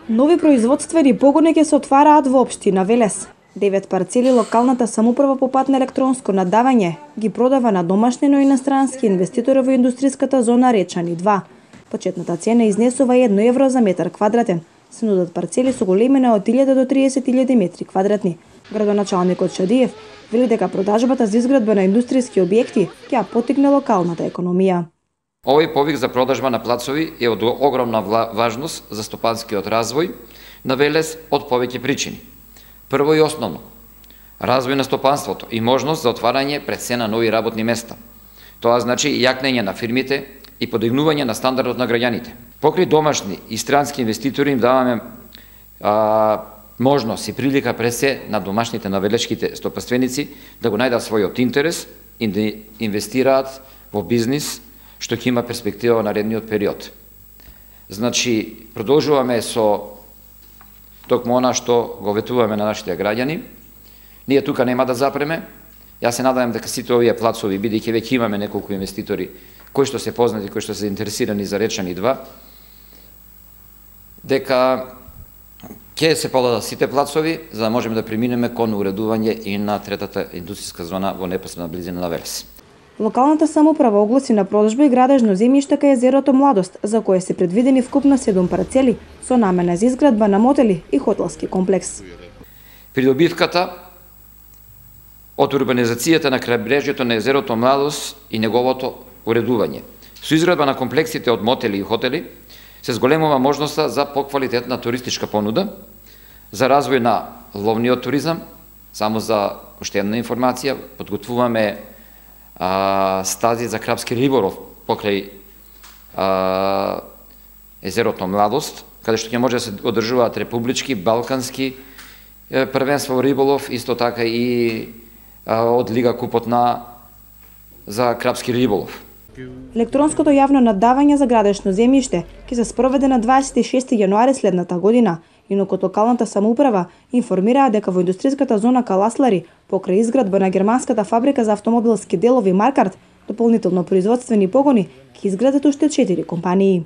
Нови производствени погони ќе се отвараат во општина Велес. 9 парцели локалната самоуправа по пат на електронско наддавање ги продава на домашни, но и инострански инвеститори во индустријската зона Речани 2. Почетната цена изнесува 1 евро за метар квадратен. Се нудат парцели со големина од 1000 до 30.000 метри квадратни. Градоначалникот Шадиев вели дека продажбата за изградба на индустријски објекти ќе ја поттикне локалната економија. Овој повик за продажба на плацови е од огромна важност за стопанскиот развој на Велес од повеќе причини. Прво и основно, развој на стопанството и можност за отварање пред се на нови работни места. Тоа значи јакнење на фирмите и подигнување на стандардот на граѓаните. Покрај домашни и странски инвеститори им даваме можност и прилика пред се на домашните, на велешките стопанственици да го најдат својот интерес и да инвестираат во бизнис што ќе има перспектива во наредниот период. Значи, продолжуваме со токму она што го ветуваме на нашите граѓани. Ние тука нема да запреме. Јас се надевам дека сите овие плацови, бидејќи веќе имаме неколку инвеститори кои што се познати, кои што се заинтересирани за Речани 2, дека ќе се подадат сите плацови, за да можеме да преминеме кон уредување и на третата индустријска зона во непосредна близина на Велес. Локалната самоуправа огласи на продажба и градежно земјиште кај езерото Младост, за кое се предвидени вкупно 7 парцели со намена за изградба на мотели и хотелски комплекс. Придобивката од урбанизацијата на крајбрежјето на езерото Младост и неговото уредување. Со изградба на комплексите од мотели и хотели се зголемува можноста за поквалитетна туристичка понуда, за развој на ловниот туризам. Само за уште една информација, подготвуваме стази за крапски риболов покрај езерото Младост, каде што ќе може да се одржуваат републички, балкански првенства во риболов, исто така и од Лига Купот за крапски риболов. Електронското јавно наддавање за градешно земјиште ќе се спроведе на 26 јануари следната година. Инокот локалната самоуправа информираа дека во индустријската зона Каласлари, покрај изградба на германската фабрика за автомобилски делови Маркарт, дополнително производствени погони ќе изградат уште 4 компании.